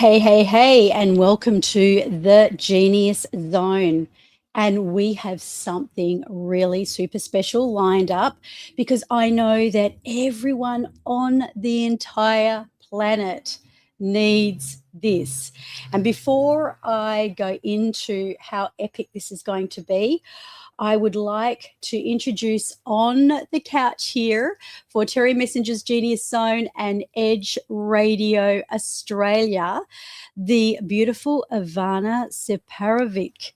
Hey, and welcome to the Genius Zone. And we have something really super special lined up because I know that everyone on the entire planet needs this. And before I go into how epic this is going to be, I would like to introduce on the couch here for Terry Messenger's Genius Zone and Edge Radio Australia, the beautiful Ivana Separovic,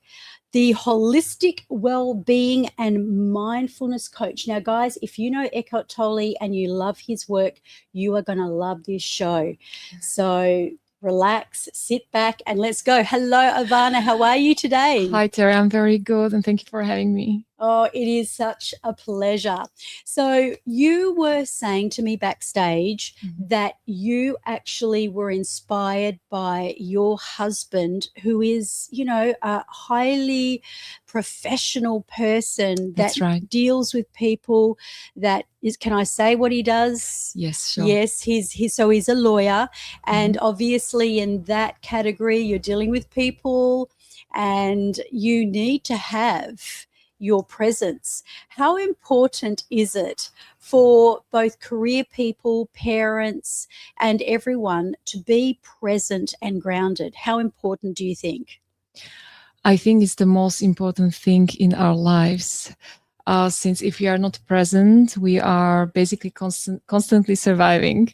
the holistic well-being and mindfulness coach. Now, guys, if you know Eckhart Tolle and you love his work, you are going to love this show. So relax, sit back, and let's go. Hello, Ivana. How are you today? Hi, Terry. I'm very good, and thank you for having me. Oh, it is such a pleasure. So you were saying to me backstage that you actually were inspired by your husband, who is, a highly professional person that That's right. deals with people that is, can I say what he does? Yes, sure. Yes, he's a lawyer, and obviously in that category you're dealing with people and you need to have your presence. How important is it for both career people, parents, and everyone to be present and grounded? How important do you think? I think it's the most important thing in our lives. Since if we are not present, we are basically constantly surviving.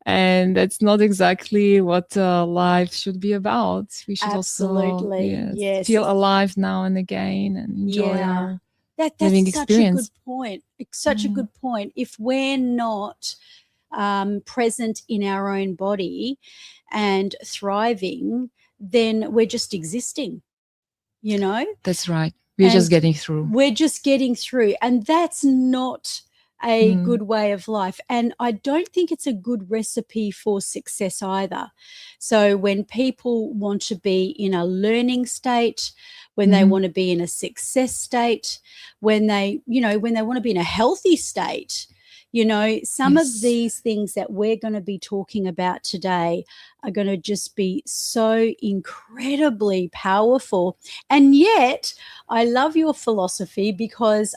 And that's not exactly what life should be about. We should Absolutely. also Yes. feel alive now and again and enjoy our That's living such a good experience. point. It's such a good point. If we're not present in our own body and thriving, then we're just existing, you know? That's right. We're just getting through. We're just getting through. And that's not a good way of life. And I don't think it's a good recipe for success either. So when people want to be in a learning state, when they want to be in a success state, when they want to be in a healthy state, some of these things that we're going to be talking about today are going to just be so incredibly powerful. And yet, I love your philosophy because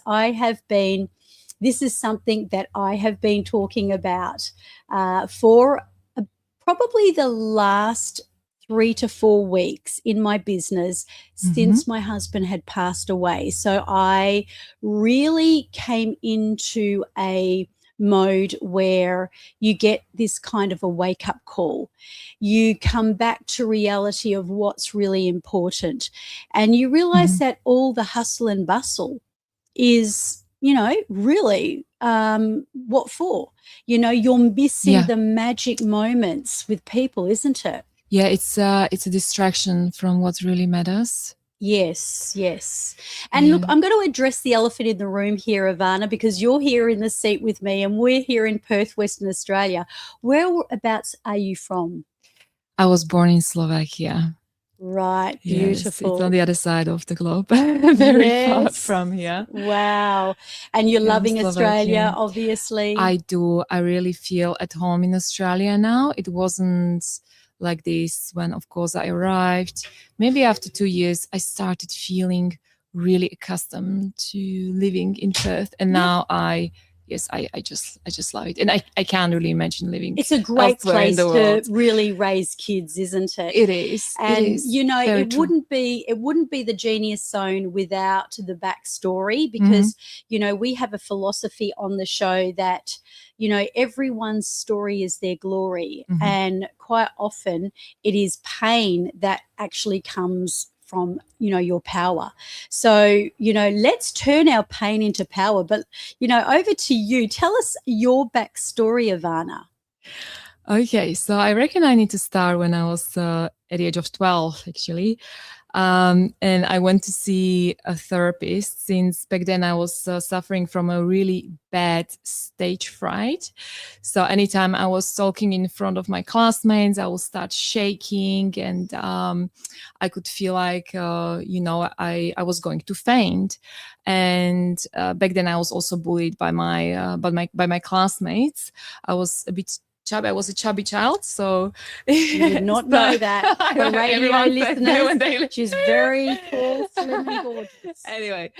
this is something that I have been talking about for probably the last 3 to 4 weeks in my business since my husband had passed away. So I really came into a mode where you get this kind of a wake-up call. You come back to reality of what's really important, and you realize that all the hustle and bustle is, really what for? You're missing the magic moments with people, isn't it? Yeah, it's a distraction from what really matters. Yes. And look, I'm going to address the elephant in the room here, Ivana, because you're here in the seat with me and we're here in Perth, Western Australia. Whereabouts are you from? I was born in Slovakia. Right, Yes, beautiful. it's on the other side of the globe, very far from here. Wow. And you're loving Australia, obviously. I do. I really feel at home in Australia now. It wasn't like this when, of course, I arrived. Maybe after 2 years, I started feeling really accustomed to living in Perth. And now I just love it. And I can't really imagine living. It's a great place to really raise kids, isn't it? It is. And it is. It wouldn't be the Genius Zone without the backstory, because we have a philosophy on the show that everyone's story is their glory, and quite often it is pain that actually comes from your power. So let's turn our pain into power. But over to you. Tell us your backstory, Ivana. Okay, so I reckon I need to start when I was at the age of 12, actually. And I went to see a therapist, since back then I was suffering from a really bad stage fright. So anytime I was talking in front of my classmates, I would start shaking, and I could feel like, I was going to faint. And back then I was also bullied by my classmates. I was a bit chubby. I was a chubby child, so You did not know that. For radio everyone said that when listeners, she's very tall, slim, and gorgeous. Anyway,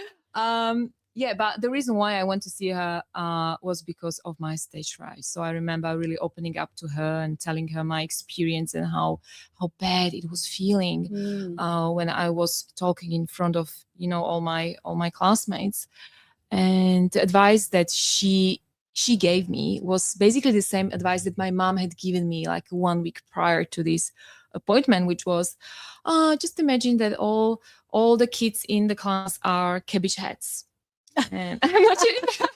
yeah, but the reason why I went to see her was because of my stage fright. So I remember really opening up to her and telling her my experience and how bad it was feeling when I was talking in front of all my classmates. And the advice that she gave me was basically the same advice that my mom had given me like 1 week prior to this appointment, which was just imagine that all the kids in the class are cabbage heads. And I'm not sure.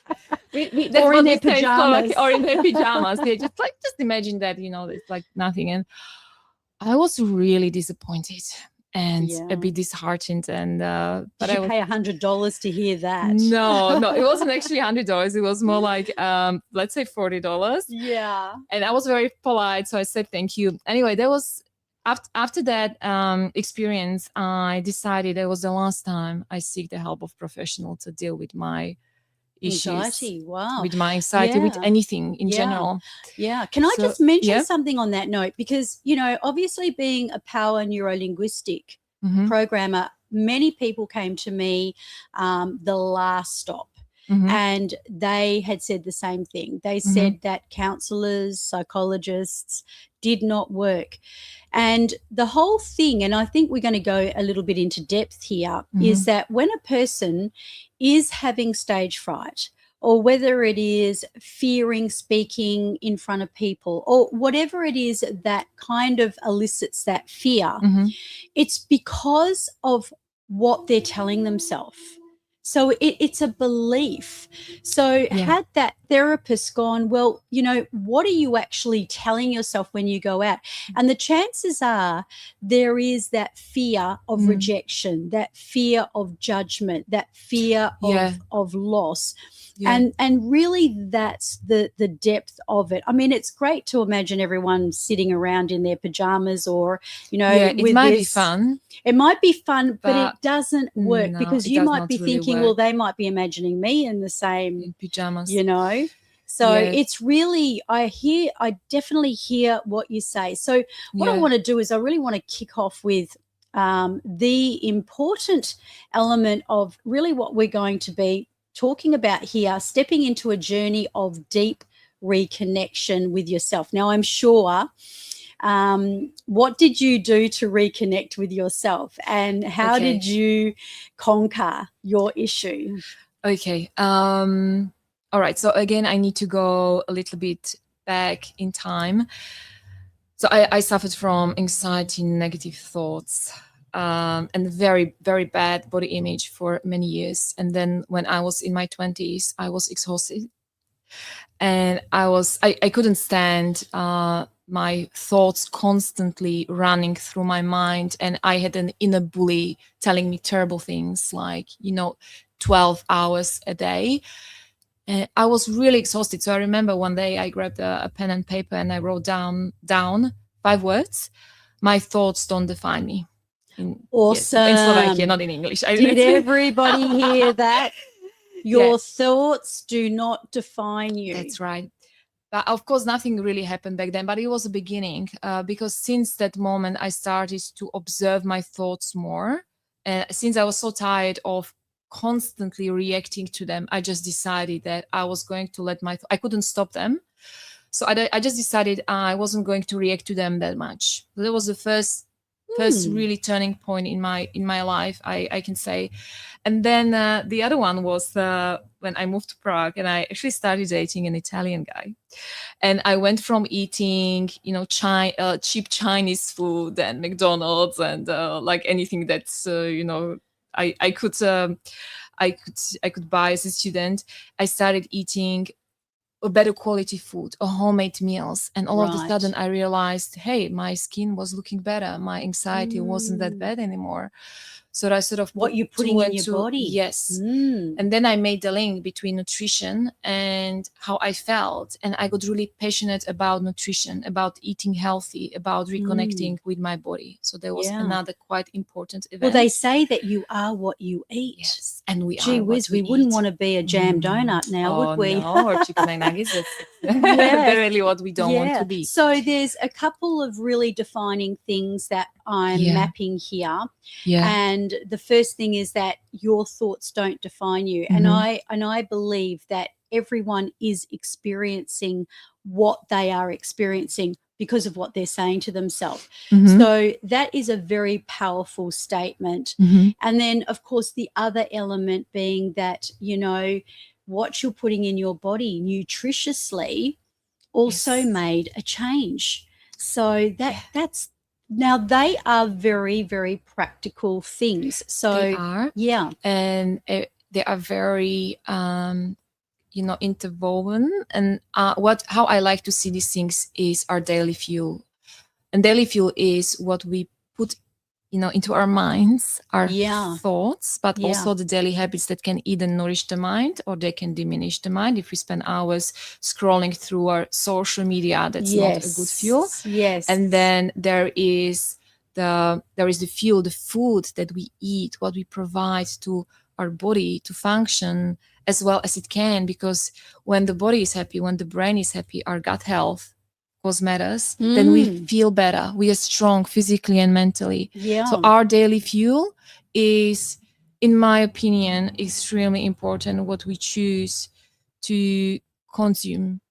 Or in their pajamas. Or in their pajamas. Yeah, just imagine that, it's like nothing. And I was really disappointed and a bit disheartened. And but did you pay $100 to hear that? No, it wasn't actually $100. It was more like let's say $40. Yeah. And I was very polite, so I said thank you. Anyway, that was after that experience. I decided it was the last time I seek the help of professional to deal with my issues, anxiety. Wow. With my anxiety, with anything in general. Yeah. Can I just mention something on that note? Because, obviously being a power neurolinguistic programmer, many people came to me the last stop. And they had said the same thing. They said that counselors, psychologists did not work. And the whole thing, and I think we're going to go a little bit into depth here, is that when a person is having stage fright, or whether it is fearing speaking in front of people, or whatever it is that kind of elicits that fear, it's because of what they're telling themselves. So it's a belief. So had that therapist gone, well, what are you actually telling yourself when you go out? And the chances are there is that fear of rejection, that fear of judgment, that fear of loss. Yeah. And really that's the depth of it. I mean, it's great to imagine everyone sitting around in their pajamas or, it might be fun. It might be fun, but it doesn't work because you might be thinking, well, they might be imagining me in the same pajamas, So it's really, I definitely hear what you say. So what I want to do is I really want to kick off with the important element of really what we're going to be talking about here, stepping into a journey of deep reconnection with yourself. Now, I'm sure, what did you do to reconnect with yourself and how did you conquer your issue? Okay. All right. So again, I need to go a little bit back in time. So I suffered from anxiety, negative thoughts, and very, very bad body image for many years. And then when I was in my 20s, I was exhausted. And I couldn't stand my thoughts constantly running through my mind. And I had an inner bully telling me terrible things like, 12 hours a day. And I was really exhausted. So I remember one day I grabbed a pen and paper and I wrote down 5 words. My thoughts don't define me. Awesome. In Slovakia, not in English. Did everybody hear that? Your thoughts do not define you. That's right. But of course, nothing really happened back then, but it was a beginning because since that moment, I started to observe my thoughts more. And since I was so tired of constantly reacting to them, I just decided that I was going to I couldn't stop them. So I just decided I wasn't going to react to them that much. So that was the first really turning point in my life, I can say. And then the other one was when I moved to Prague and I actually started dating an Italian guy. And I went from eating, cheap Chinese food and McDonald's and like anything that's, I could buy as a student. I started eating a better quality food, homemade meals. And all of a sudden I realized, hey, my skin was looking better. My anxiety wasn't that bad anymore. So I sort of What put you're putting two in and your two- body. Yes. Mm. And then I made the link between nutrition and how I felt. And I got really passionate about nutrition, about eating healthy, about reconnecting with my body. So there was Yeah. another quite important event. Well, they say that you are what you eat. Yes, and we Gee are whiz, what we wouldn't eat. want to be a jam donut now, would we? No, or chicken and nuggets. That's Yes. definitely what we don't want to be. So there's a couple of really defining things that I'm Yeah. mapping here. Yeah. And the first thing is that your thoughts don't define you. Mhm. And I believe that everyone is experiencing what they are experiencing because of what they're saying to themselves. Mhm. So that is a very powerful statement. Mhm. And then, of course, the other element being that, you know, what you're putting in your body nutritiously also Yes. made a change. So Yeah. that's now they are very, very practical things. So They are. yeah. And they are very interwoven. And how I like to see these things is our daily fuel. And daily fuel is what we put into our minds, our Yeah. thoughts, but Yeah. also the daily habits that can either nourish the mind or they can diminish the mind. If we spend hours scrolling through our social media, that's not a good fuel. Yes. And then there is the fuel, the food that we eat, what we provide to our body to function as well as it can. Because when the body is happy, when the brain is happy, our gut health matters, then we feel better. We are strong physically and mentally. Yeah. So our daily fuel is, in my opinion, extremely important, what we choose to consume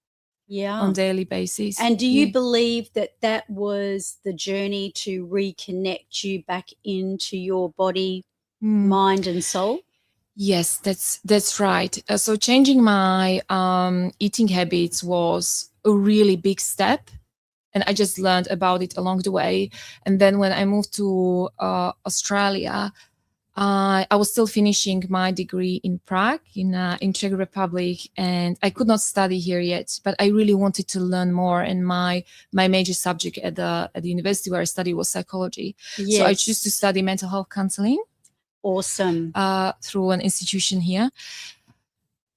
on daily basis. And do you believe that that was the journey to reconnect you back into your body, mind and soul? Yes, that's right. So changing my eating habits was a really big step. And I just learned about it along the way. And then when I moved to Australia, I was still finishing my degree in Prague, in Czech Republic, and I could not study here yet. But I really wanted to learn more. And my major subject at the university where I studied was psychology. Yes. So I chose to study mental health counseling. Awesome. Through an institution here.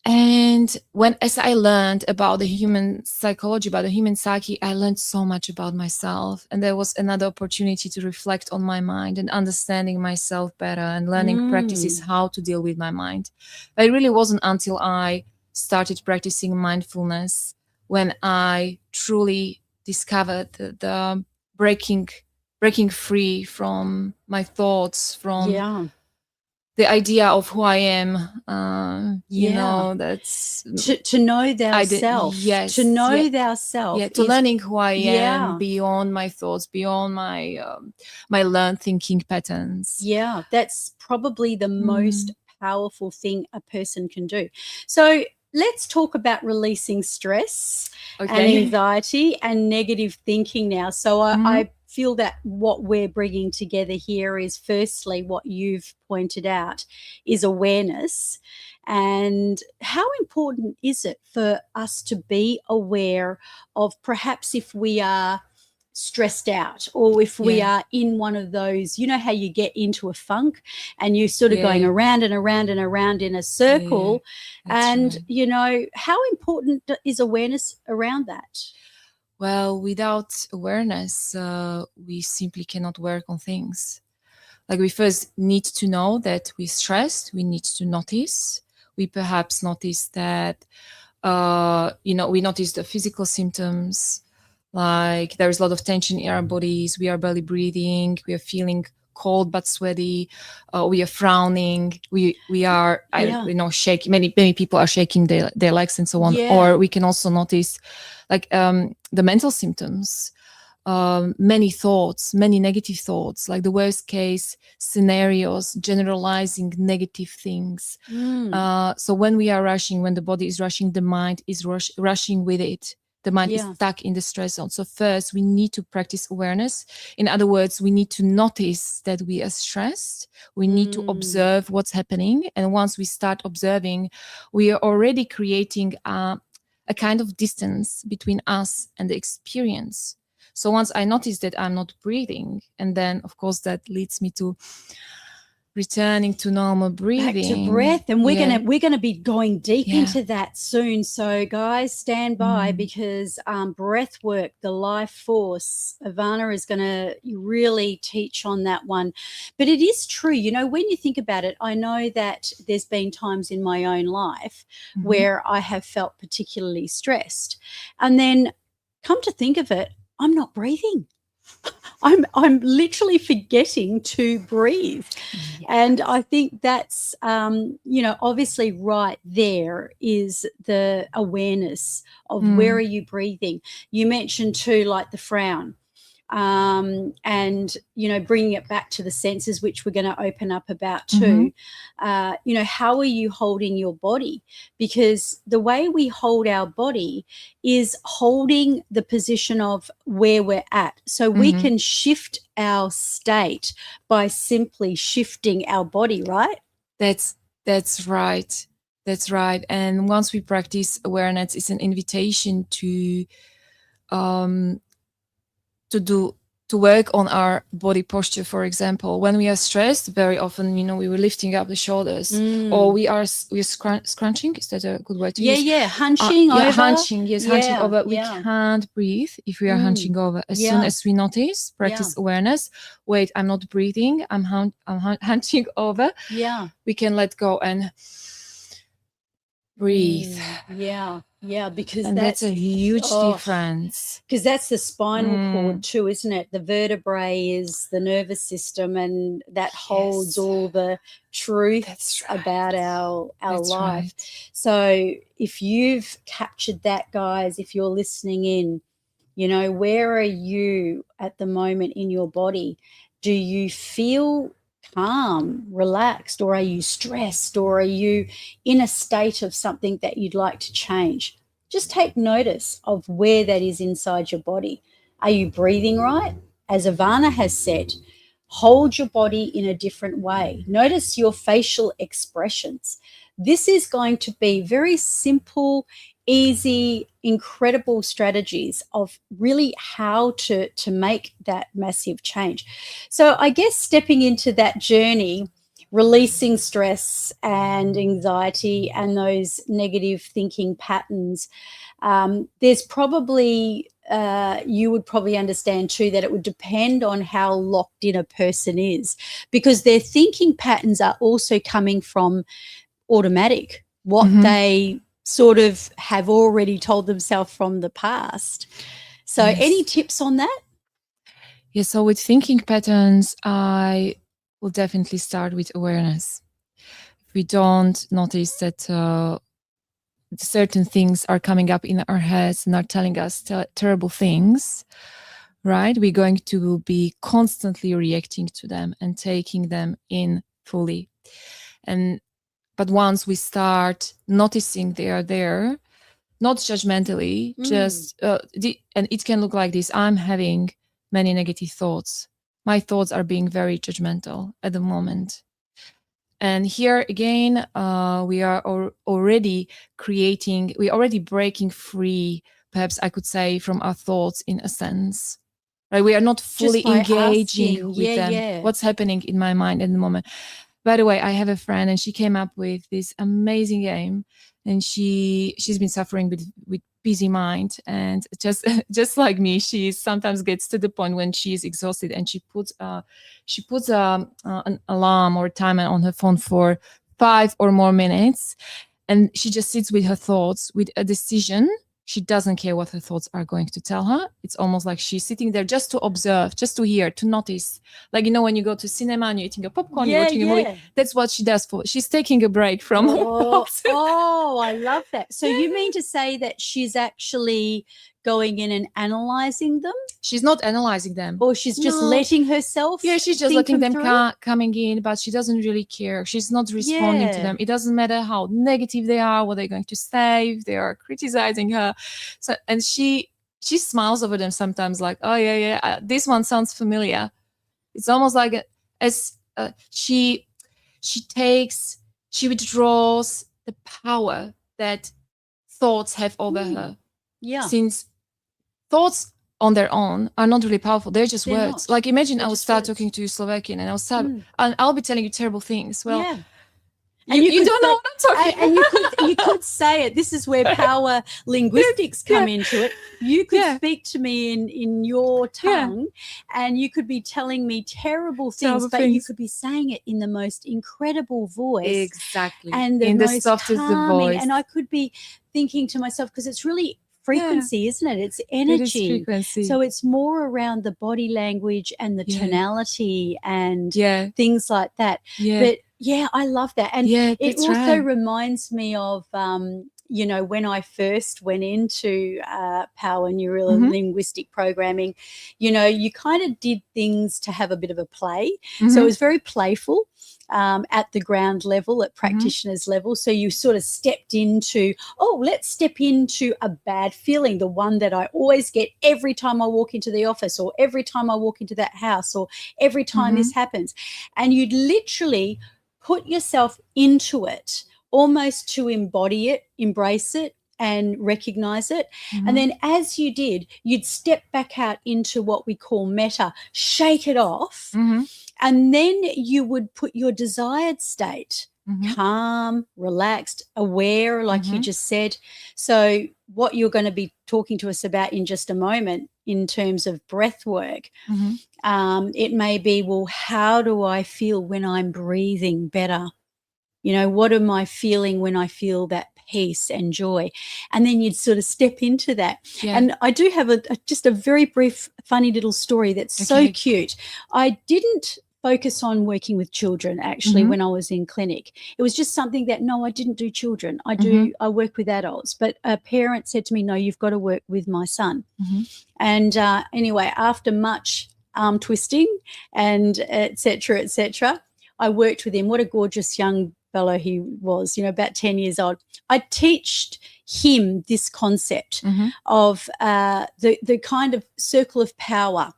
And as I learned about the human psychology, about the human psyche, I learned so much about myself. And there was another opportunity to reflect on my mind and understanding myself better and learning practices how to deal with my mind. But it really wasn't until I started practicing mindfulness when I truly discovered the breaking free from my thoughts, from the idea of who I am, you know, that's to know thyself. Yes, to know thyself. Yeah, to learning who I am beyond my thoughts, beyond my my learned thinking patterns. Yeah, that's probably the most powerful thing a person can do. So let's talk about releasing stress and anxiety and negative thinking now. So I feel that what we're bringing together here is, firstly, what you've pointed out is awareness. And how important is it for us to be aware of perhaps if we are stressed out or if we are in one of those, you know how you get into a funk and you're sort of going around and around and around in a circle. And, you know, how important is awareness around that? Well, without awareness, we simply cannot work on things. Like, we first need to know that we're stressed. We need to notice. We perhaps notice that, we notice the physical symptoms. Like, there's a lot of tension in our bodies. We are barely breathing. We are feeling cold but sweaty. We are frowning. We are, shaking. Many people are shaking their legs and so on. Or we can also notice, like, the mental symptoms. Many thoughts, many negative thoughts, like the worst case scenarios, generalizing negative things. So when we are rushing, when the body is rushing, the mind is rushing with it. The mind is stuck in the stress zone. So first, we need to practice awareness. In other words, we need to notice that we are stressed. We need to observe what's happening. And once we start observing, we are already creating a kind of distance between us and the experience. So once I notice that I'm not breathing, and then, of course, that leads me to returning to normal breathing. Back to breath, and we're gonna be going deep Yeah. into that soon. So guys, stand by, because breath work, the life force, Ivana is gonna really teach on that one. But it is true, you know, when you think about it, I know that there's been times in my own life where I have felt particularly stressed, and then come to think of it, I'm not breathing. I'm literally forgetting to breathe. Yes. And I think that's, you know, obviously right there is the awareness of where are you breathing. You mentioned too, like the frown, and, you know, bringing it back to the senses, which we're going to open up about too. You know, how are you holding your body? Because the way we hold our body is holding the position of where we're at. So we can shift our state by simply shifting our body, right? That's right. That's right. And once we practice awareness, it's an invitation to work on our body posture. For example, when we are stressed, very often, you know, we were lifting up the shoulders, or we're scrunching. Is that a good word to use? Yeah, hunching over. Hunching over. We can't breathe if we are hunching over. As soon as we notice, practice awareness. Wait, I'm not breathing. I'm hunching over. Yeah, we can let go and breathe. Yeah, because and that's a huge difference. Because that's the spinal cord too, isn't it? The vertebrae is the nervous system, and that holds all the truths about our life. Right. So if you've captured that, guys, if you're listening in, you know, where are you at the moment in your body? Do you feel calm, relaxed, or are you stressed, or are you in a state of something that you'd like to change? Just take notice of where that is inside your body. Are you breathing right? As Ivana has said, hold your body in a different way. Notice your facial expressions. This is going to be very simple, easy, incredible strategies of really how to make that massive change. So I guess stepping into that journey, releasing stress and anxiety and those negative thinking patterns, there's probably you would probably understand too that it would depend on how locked in a person is, because their thinking patterns are also coming from automatic, what they sort of have already told themselves from the past. So any tips on that? Yeah, so with thinking patterns, I will definitely start with awareness. If we don't notice that certain things are coming up in our heads and are telling us terrible things, right? We're going to be constantly reacting to them and taking them in fully. But once we start noticing they are there, not judgmentally, just and it can look like this: I'm having many negative thoughts. My thoughts are being very judgmental at the moment. And here again, we are already breaking free, perhaps I could say, from our thoughts in a sense. Right? We are not fully engaging with them. What's happening in my mind at the moment. By the way, I have a friend, and she came up with this amazing game, and she's been suffering with busy mind, and just like me, she sometimes gets to the point when she is exhausted, and she puts an alarm or timer on her phone for 5 or more minutes, and she just sits with her thoughts with a decision. She doesn't care what her thoughts are going to tell her. It's almost like she's sitting there just to observe, just to hear, to notice. Like, you know, when you go to cinema and you're eating a popcorn, you're watching a movie, that's what she does she's taking a break from her thoughts. I love that. So you mean to say that she's actually going in and analyzing them? She's not analyzing them. Or she's just letting herself? Yeah, she's just letting them coming in, but she doesn't really care. She's not responding to them. It doesn't matter how negative they are, what they're going to say, if they are criticizing her. So, and she smiles over them sometimes, like, oh yeah, this one sounds familiar. It's almost like she withdraws the power that thoughts have over her. Yeah. Since thoughts on their own are not really powerful. They're just They're words. not. Like imagine They're I would just start words. talking to you Slovakian and I'll be telling you terrible things. Well, Yeah. And you don't know what I'm talking and you could say it. This is where power linguistics come into it. You could speak to me in your tongue, and you could be telling me terrible things, but you could be saying it in the most incredible voice, exactly, and the in the most softest calming. voice. And I could be thinking to myself, because it's really frequency, isn't it? It's It is energy. frequency. So it's more around the body language and the tonality and things like that. But yeah, I love that. And it also reminds me of, you know, when I first went into power neuro linguistic programming, you know, you kind of did things to have a bit of a play. So it was very playful. At the ground level, at practitioners level. So you sort of stepped into, let's step into a bad feeling, the one that I always get every time I walk into the office, or every time I walk into that house, or every time this happens. And you'd literally put yourself into it, almost to embody it, embrace it, and recognize it. And then as you did, you'd step back out into what we call meta, shake it off. And then you would put your desired state, calm, relaxed, aware, like you just said. So what you're going to be talking to us about in just a moment in terms of breath work, it may be, well, how do I feel when I'm breathing better? You know, what am I feeling when I feel that peace and joy? And then you'd sort of step into that. And I do have just a very brief, funny little story that's so cute. I didn't focus on working with children actually when I was in clinic. It was just something that, no, I didn't do children. I work with adults. But a parent said to me, no, you've got to work with my son. And anyway, after much arm twisting and et cetera, I worked with him. What a gorgeous young fellow he was, you know, about 10 years old. I teached him this concept of the kind of circle of power,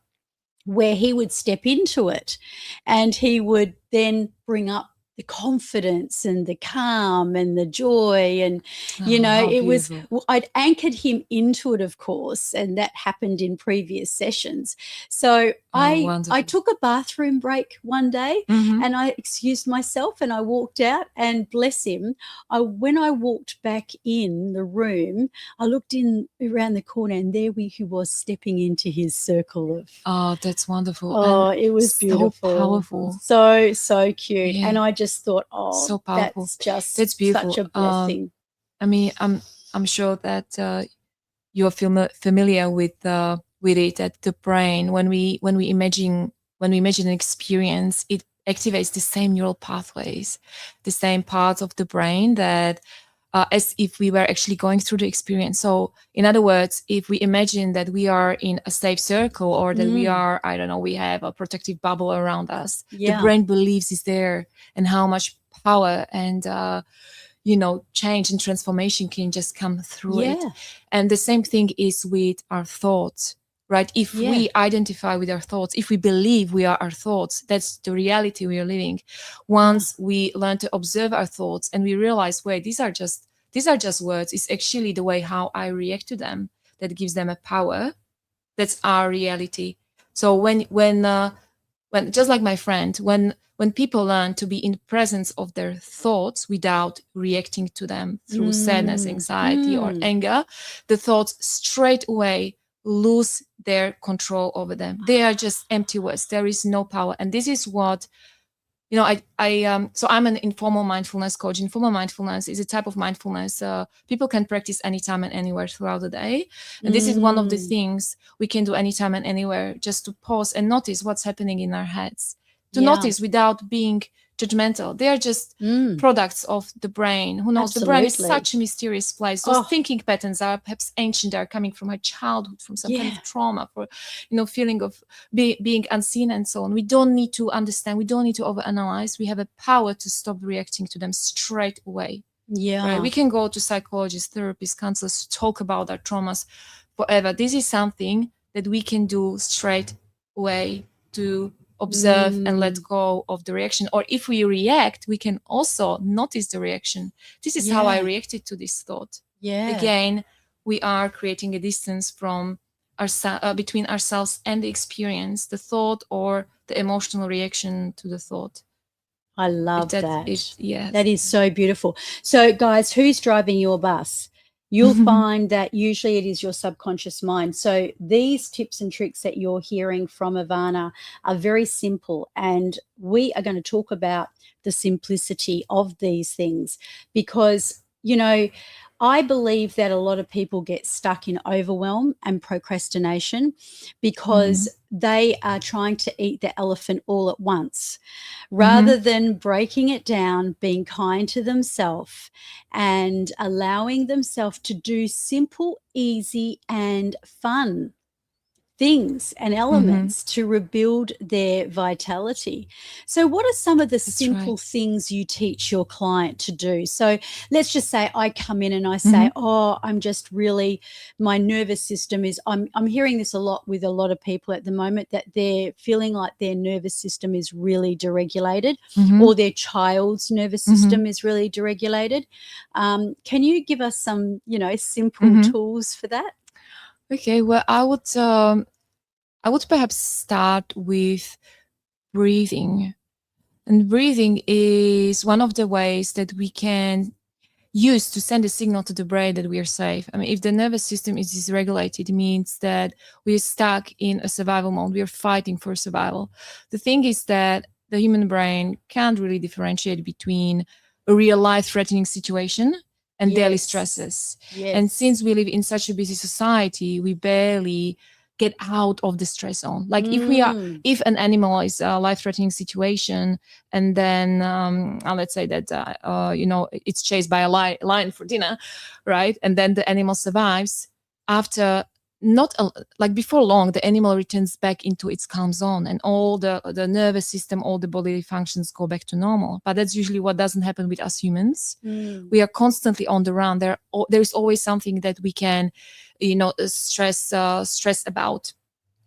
where he would step into it and he would then bring up the confidence and the calm and the joy. And, you know, it was, I'd anchored him into it, of course, and that happened in previous sessions. So I took a bathroom break one day and I excused myself and I walked out, and bless him, when I walked back in the room, I looked in around the corner and there he was stepping into his circle of. Oh, that's wonderful. Oh, and it was beautiful. So powerful. So cute. Yeah. And I just thought, so powerful. That's beautiful. Such a blessing. I mean, I'm sure that you're familiar with it, that the brain, when we imagine an experience, it activates the same neural pathways, the same parts of the brain that as if we were actually going through the experience. So in other words, if we imagine that we are in a safe circle, or that we are, I don't know, we have a protective bubble around us, the brain believes it's there, and how much power and you know, change and transformation can just come through it. And the same thing is with our thoughts, right? If we identify with our thoughts, if we believe we are our thoughts, that's the reality we are living. Once we learn to observe our thoughts and we realize, wait, these are just words, it's actually the way how I react to them that gives them a power. That's our reality. So when just like my friend, when people learn to be in presence of their thoughts without reacting to them through sadness, anxiety, or anger, the thoughts straight away lose their control over them. They are just empty words. There is no power. And this is what, you know, so I'm an informal mindfulness coach. Informal mindfulness is a type of mindfulness people can practice anytime and anywhere throughout the day. And this is one of the things we can do anytime and anywhere, just to pause and notice what's happening in our heads. To notice without being judgmental. They are just products of the brain. Who knows? Absolutely. The brain is such a mysterious place. Those thinking patterns are perhaps ancient. They are coming from our childhood, from some kind of trauma, for, you know, feeling of being unseen and so on. We don't need to understand. We don't need to overanalyze. We have a power to stop reacting to them straight away. Right? We can go to psychologists, therapists, counselors to talk about our traumas forever. This is something that we can do straight away to observe and let go of the reaction. Or if we react, we can also notice the reaction. This is how I reacted to this thought. Again, we are creating a distance from between ourselves and the experience, the thought or the emotional reaction to the thought. I love that that. yes. That is so beautiful. So, guys, who's driving your bus? You'll find that usually it is your subconscious mind. So these tips and tricks that you're hearing from Ivana are very simple, and we are going to talk about the simplicity of these things because, you know, I believe that a lot of people get stuck in overwhelm and procrastination because they are trying to eat the elephant all at once rather than breaking it down, being kind to themselves and allowing themselves to do simple, easy, and fun things and elements to rebuild their vitality. So what are some of the simple things you teach your client to do? So let's just say I come in and I say, oh, I'm just really, my nervous system is, I'm hearing this a lot with a lot of people at the moment, that they're feeling like their nervous system is really deregulated or their child's nervous system is really deregulated. Can you give us some, you know, simple tools for that? Okay, well, I would perhaps start with breathing. And breathing is one of the ways that we can use to send a signal to the brain that we are safe. I mean, if the nervous system is dysregulated, it means that we're stuck in a survival mode. We are fighting for survival. The thing is that the human brain can't really differentiate between a real life-threatening situation and daily stresses. And since we live in such a busy society, we barely get out of the stress zone. Like if an animal is a life-threatening situation, and then let's say that you know, it's chased by a lion for dinner, right? And then the animal survives. After like before long, the animal returns back into its calm zone, and all the nervous system, all the bodily functions go back to normal. But that's usually what doesn't happen with us humans. We are constantly on the run. There's always something that we can, you know, stress about.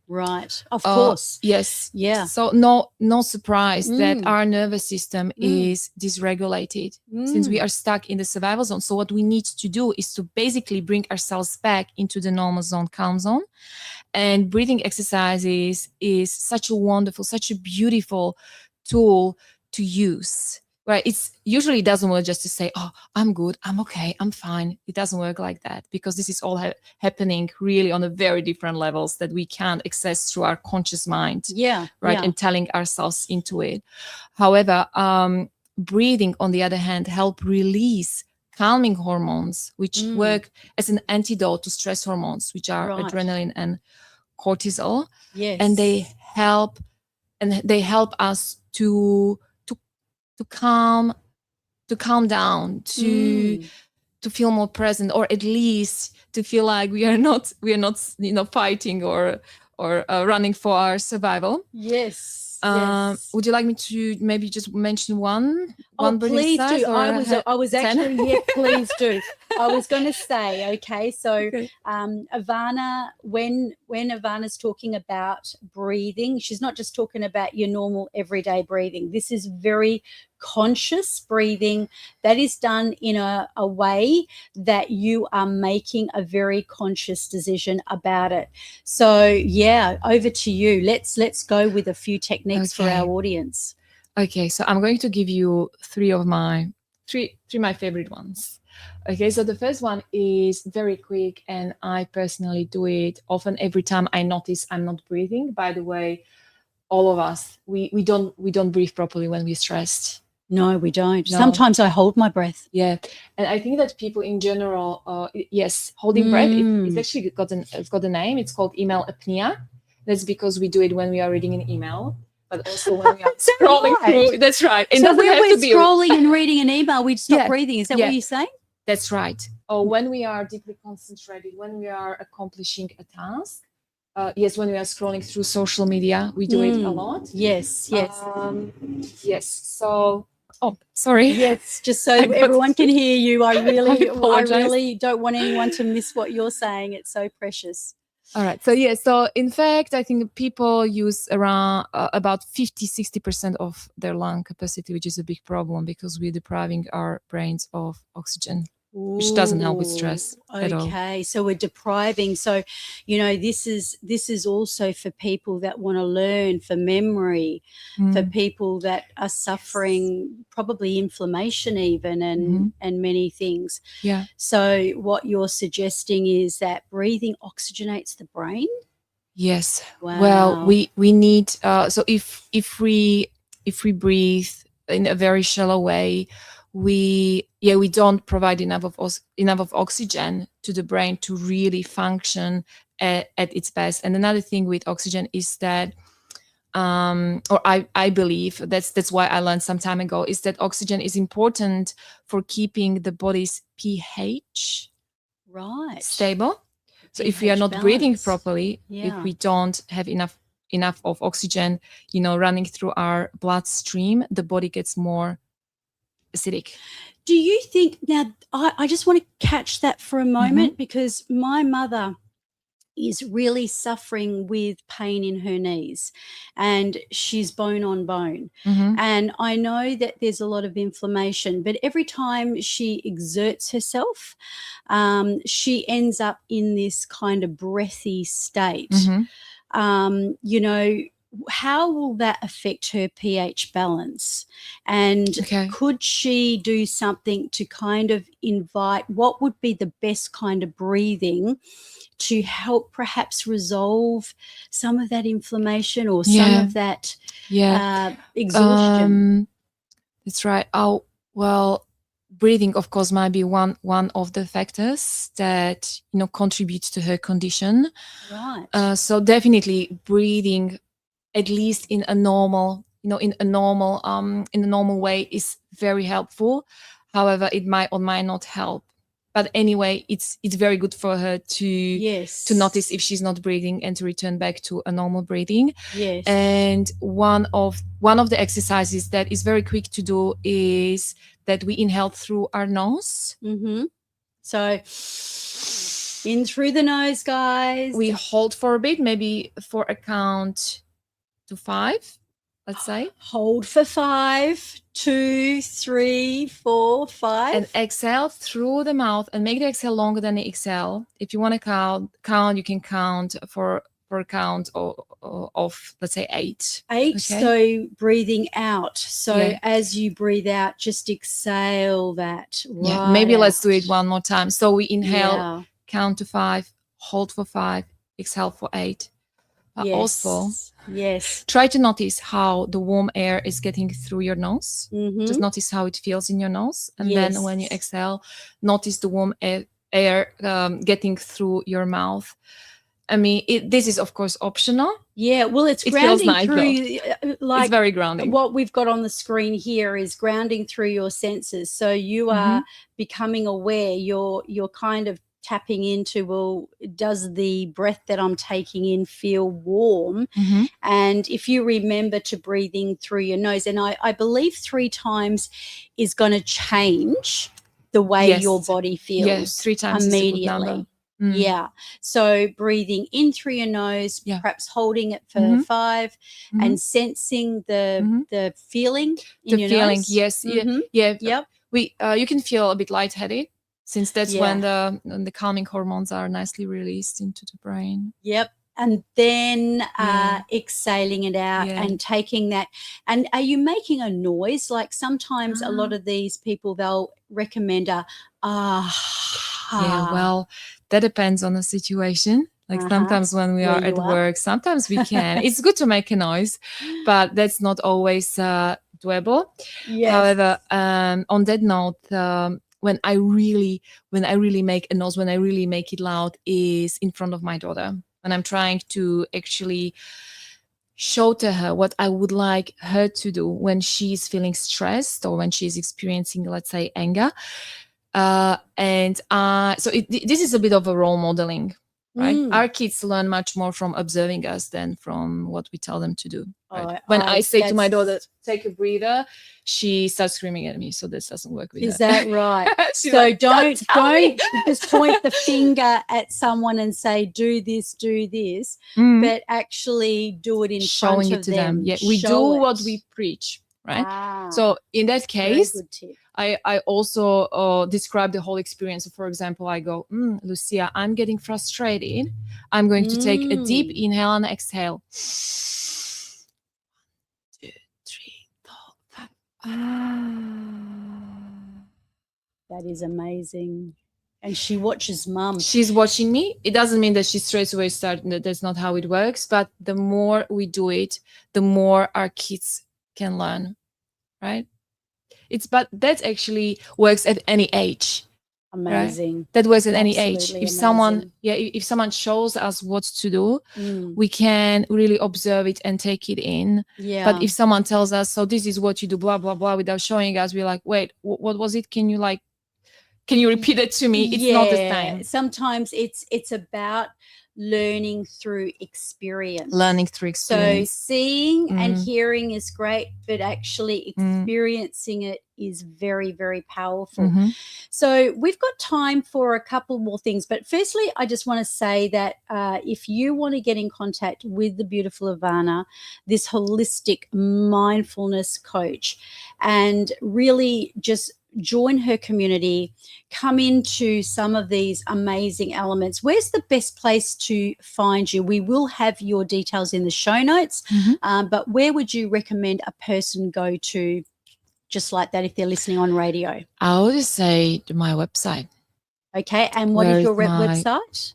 Right. Of course. Yes. Yeah. So no surprise that our nervous system is dysregulated since we are stuck in the survival zone. So what we need to do is to basically bring ourselves back into the normal zone, calm zone. And breathing exercises is such a wonderful, such a beautiful tool to use. Right? It's usually doesn't work just to say, oh, I'm good, I'm okay, I'm fine. It doesn't work like that, because this is all happening really on a very different levels that we can't access through our conscious mind. Yeah. Right. Yeah. And telling ourselves into it. However, breathing, on the other hand, help release calming hormones, which work as an antidote to stress hormones, which are adrenaline and cortisol. Yes. And they help us to calm down, to feel more present, or at least to feel like we are not you know, fighting or running for our survival. Yes. Would you like me to maybe just mention one please do. I was 10? actually, yeah, please do. I was going to say, okay, so Ivana, when Ivana's talking about breathing, she's not just talking about your normal everyday breathing. This is very conscious breathing that is done in a way that you are making a very conscious decision about it. So yeah, over to you. Let's go with a few techniques for our audience. Okay, so I'm going to give you three of my favorite ones. Okay, so the first one is very quick, and I personally do it often every time I notice I'm not breathing. By the way, all of us, we don't breathe properly when we're stressed. No, we don't. No. Sometimes I hold my breath. Yeah, and I think that people in general, yes, holding breath, it's actually got a name. It's called email apnea. That's because we do it when we are reading an email, but also when we are scrolling through. That's right. And so when we're scrolling and reading an email, we'd stop breathing. Is that what you're saying? That's right. Or when we are deeply concentrated, when we are accomplishing a task. Yes, when we are scrolling through social media, we do it a lot. Yes, yes. Yes. So, oh, sorry. Yes, just so everyone can hear you. I really don't want anyone to miss what you're saying. It's so precious. All right. So yeah. So in fact, I think people use around about 50-60% of their lung capacity, which is a big problem because we're depriving our brains of oxygen. which doesn't help with stress at all. Okay, so we're depriving. So, this is also for people that want to learn, for memory, for people that are suffering probably inflammation even, and many things. Yeah. So what you're suggesting is that breathing oxygenates the brain? Yes. Wow. Well, we need so if we breathe in a very shallow way, we don't provide enough of oxygen to the brain to really function at its best. And another thing with oxygen is that or I believe that's why I learned some time ago, is that oxygen is important for keeping the body's pH stable. So if we are not breathing properly, if we don't have enough of oxygen, running through our bloodstream, the body gets more acidic. Do you think, now I just want to catch that for a moment, because my mother is really suffering with pain in her knees, and she's bone on bone. And I know that there's a lot of inflammation, but every time she exerts herself, she ends up in this kind of breathy state. How will that affect her pH balance? And could she do something to kind of invite, what would be the best kind of breathing to help perhaps resolve some of that inflammation or some of that exhaustion? That's right. Oh, well, breathing, of course, might be one of the factors that contributes to her condition. Right. So definitely breathing, at least in a normal, in a normal way, is very helpful. However, it might or might not help. But anyway, it's very good for her to notice if she's not breathing and to return back to a normal breathing. Yes. And one of the exercises that is very quick to do is that we inhale through our nose. So in through the nose, guys. We hold for a bit, maybe for a count to 5, let's say. Hold for 5, 2, 3, 4, 5. And exhale through the mouth, and make the exhale longer than the exhale. If you want to count, you can count for a count of let's say 8. 8. So breathing out. So as you breathe out, just exhale that. Maybe let's do it one more time. So we inhale, count to 5, hold for 5, exhale for 8. Also, try to notice how the warm air is getting through your nose. Just notice how it feels in your nose, and then when you exhale, notice the warm air getting through your mouth. I mean, this is of course optional. Yeah, well, it's grounding nice through, like, it's very grounding. What we've got on the screen here is grounding through your senses. So you are becoming aware. You're kind of tapping into, well, does the breath that I'm taking in feel warm? And if you remember to breathing through your nose, and I believe 3 times is going to change the way your body feels. Yes, 3 times immediately. So breathing in through your nose, perhaps holding it for 5, and sensing the feeling in your nose. Yes. You can feel a bit lightheaded, since that's when the calming hormones are nicely released into the brain. And then exhaling it out and taking that. And are you making a noise? Like sometimes a lot of these people, they'll recommend well, that depends on the situation. Like sometimes when we are at work, sometimes we can. It's good to make a noise, but that's not always doable. However, on that note, when I really make a noise, when I really make it loud, is in front of my daughter. And I'm trying to actually show to her what I would like her to do when she's feeling stressed or when she's experiencing, let's say, anger. So this is a bit of a role modeling, right? Our kids learn much more from observing us than from what we tell them to do. Right? When I say to my daughter, take a breather, she starts screaming at me. So this doesn't work with her. Is that right? So like, don't just point the finger at someone and say, do this, but actually do it in front of them. Yeah, we do what we preach, right? So in that case, I also describe the whole experience. So for example, I go, Lucia, I'm getting frustrated. I'm going to take a deep inhale and exhale. 1, 2, 3, 4, 5. That is amazing. And she watches mum. She's watching me. It doesn't mean that she straight away starts. That's not how it works. But the more we do it, the more our kids can learn, right? But that actually works at any age. Amazing. Right? That works at any age. Absolutely If someone, amazing. if someone shows us what to do, we can really observe it and take it in. Yeah. But if someone tells us, so this is what you do, blah blah blah, without showing us, we're like, wait, what was it? Can you repeat it to me? It's not the same. Sometimes it's about learning through experience. So seeing and hearing is great, but actually experiencing it is very, very powerful. So we've got time for a couple more things. But firstly, I just want to say that if you want to get in contact with the beautiful Ivana, this holistic mindfulness coach, and really just join her community, come into some of these amazing elements, where's the best place to find you? We will have your details in the show notes, but where would you recommend a person go to just like that if they're listening on radio? I would say my website. Okay, and what is your website?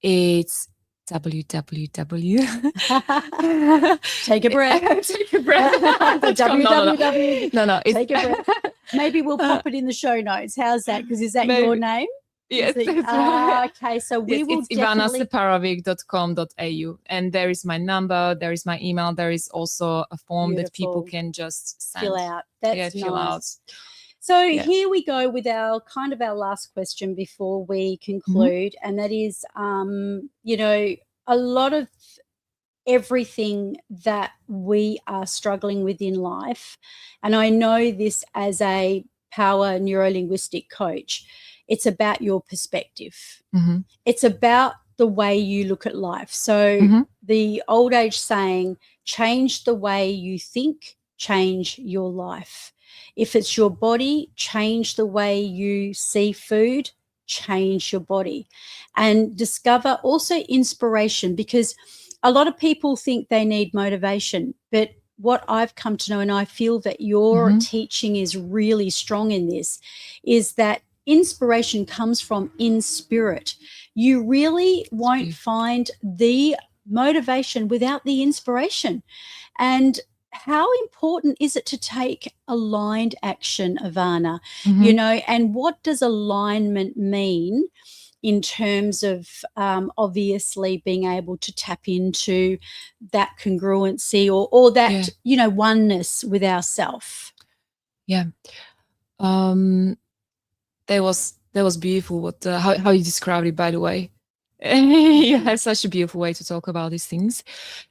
It's www. Take a breath. Take a breath. www. No. Take a breath. Maybe we'll pop it in the show notes. How's that? Because is that your name? Yes. Okay, so we will it's ivanaseparovic.com.au, and there is my number, there is my email, there is also a form that people can just fill out. That's fill out. So here we go with our last question before we conclude, and that is, a lot of everything that we are struggling with in life, and I know this as a power neurolinguistic coach, it's about your perspective. It's about the way you look at life. So the old age saying, change the way you think, change your life. If it's your body, change the way you see food, change your body. And discover also inspiration, because a lot of people think they need motivation. But what I've come to know, and I feel that your teaching is really strong in this, is that inspiration comes from in spirit. You really won't find the motivation without the inspiration. And how important is it to take aligned action, Ivana? And what does alignment mean in terms of obviously being able to tap into that congruency or that, oneness with ourself? Yeah. That was beautiful what how you described it, by the way. You have such a beautiful way to talk about these things.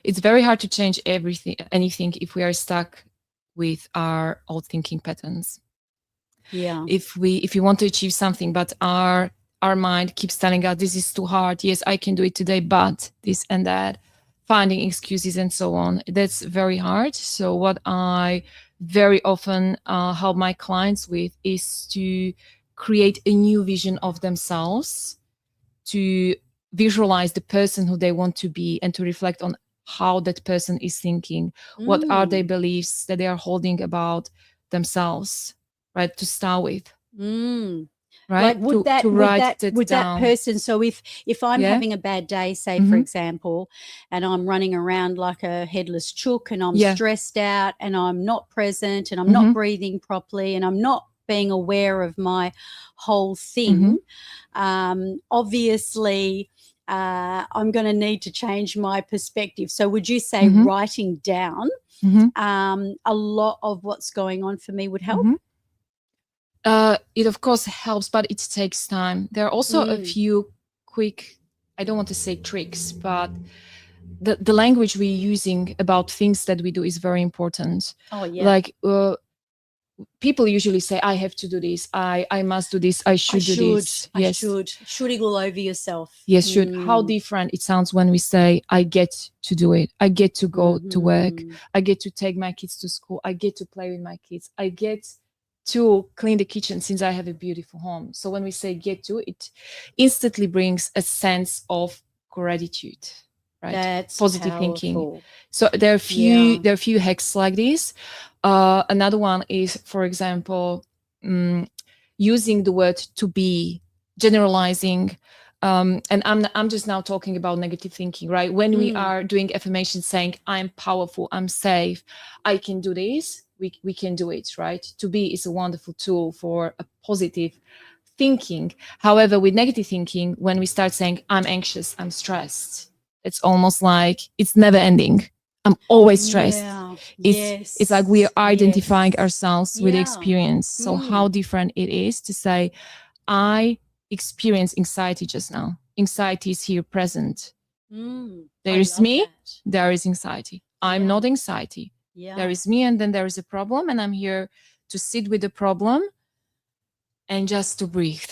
It's very hard to change anything if we are stuck with our old thinking patterns. Yeah. If we want to achieve something, but our mind keeps telling us this is too hard. Yes, I can do it today, but this and that, finding excuses and so on. That's very hard. So what I very often help my clients with is to create a new vision of themselves, to visualize the person who they want to be, and to reflect on how that person is thinking. What are their beliefs that they are holding about themselves, right? To start with. Right? Like would that person, so if I'm having a bad day, say for example, and I'm running around like a headless chook, and I'm stressed out, and I'm not present, and I'm not breathing properly, and I'm not being aware of my whole thing, obviously I'm going to need to change my perspective. So would you say writing down a lot of what's going on for me would help? It of course helps, but it takes time. There are also a few quick, I don't want to say tricks, but the language we're using about things that we do is very important. Oh yeah. Like people usually say, I have to do this, I must do this, I should do this. Yes. Shoulding all over yourself. Yes, should. How different it sounds when we say, I get to do it. I get to go to work. I get to take my kids to school. I get to play with my kids. I get to clean the kitchen since I have a beautiful home. So when we say get to, it instantly brings a sense of gratitude, right? That's positive thinking. powerful. So there are Yeah. there are few hacks like this. Another one is, for example, using the word to be, generalizing. And I'm just now talking about negative thinking, right? When we are doing affirmations saying, I'm powerful, I'm safe, I can do this, we can do it, right? To be is a wonderful tool for a positive thinking. However, with negative thinking, when we start saying, I'm anxious, I'm stressed, it's almost like it's never ending. I'm always stressed. Yeah. It's like we are identifying Yes. ourselves with the Yeah. experience. So how different it is to say, I experience anxiety just now. Anxiety is here present. There is me, there is anxiety. I'm not anxiety. Yeah. There is me, and then there is a problem, and I'm here to sit with the problem and just to breathe.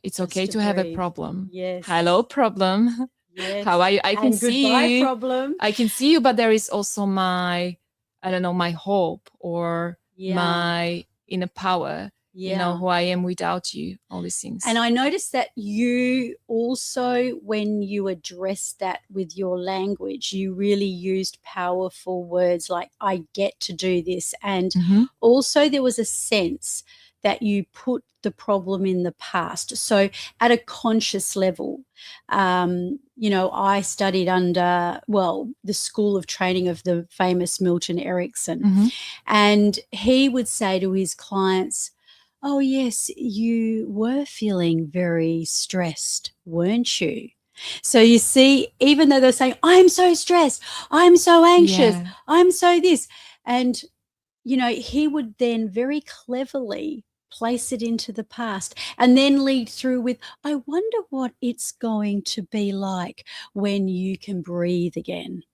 It's Just okay to to have a breathe. problem. Yes. Hello, problem. Yes. How are you? I can And see goodbye, you. problem. I can see you, but there is also my, I don't know, my hope or my inner power. You know who I am without you, all these things. And I noticed that you also, when you addressed that with your language, you really used powerful words like, I get to do this. And also there was a sense that you put the problem in the past. So at a conscious level, I studied under, the school of training of the famous Milton Erickson. And he would say to his clients, oh, yes, you were feeling very stressed, weren't you? So you see, even though they're saying, I'm so stressed, I'm so anxious, I'm so this. And, he would then very cleverly place it into the past and then lead through with, I wonder what it's going to be like when you can breathe again.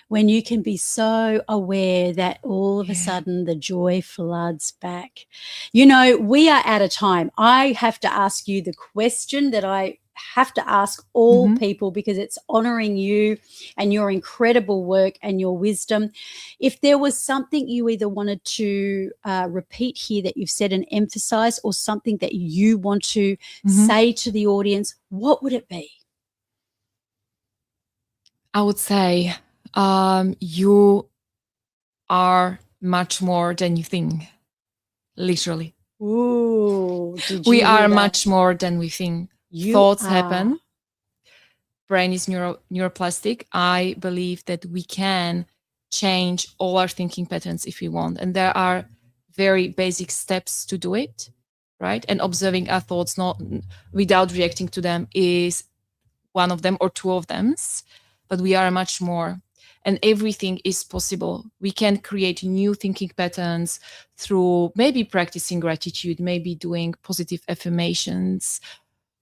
When you can be so aware that all of a sudden the joy floods back. We are at a time. I have to ask you the question that I have to ask all people, because it's honoring you and your incredible work and your wisdom. If there was something you either wanted to repeat here that you've said and emphasize, or something that you want to say to the audience, what would it be? I would say, you are much more than you think, literally. Ooh, we are much more than we think. Thoughts happen. Brain is neuroplastic. I believe that we can change all our thinking patterns if we want. And there are very basic steps to do it, right? And observing our thoughts not without reacting to them is one of them, or two of them. But we are much more. And everything is possible. We can create new thinking patterns through maybe practicing gratitude, maybe doing positive affirmations,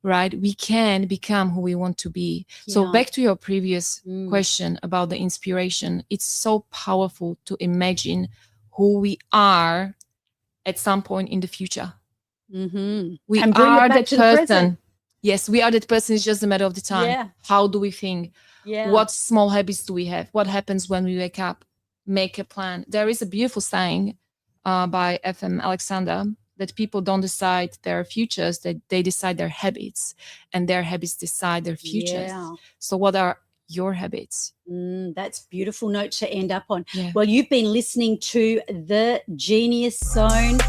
right? We can become who we want to be. So back to your previous question about the inspiration, it's so powerful to imagine who we are at some point in the future. We and bring are it back that to person. The present. Yes, we are that person. It's just a matter of the time. Yeah. How do we think? Yeah. What small habits do we have? What happens when we wake up? Make a plan. There is a beautiful saying by F.M. Alexander that people don't decide their futures, that they decide their habits, and their habits decide their futures. Yeah. So what are your habits? That's a beautiful note to end up on. Yeah. Well, you've been listening to The Genius Zone.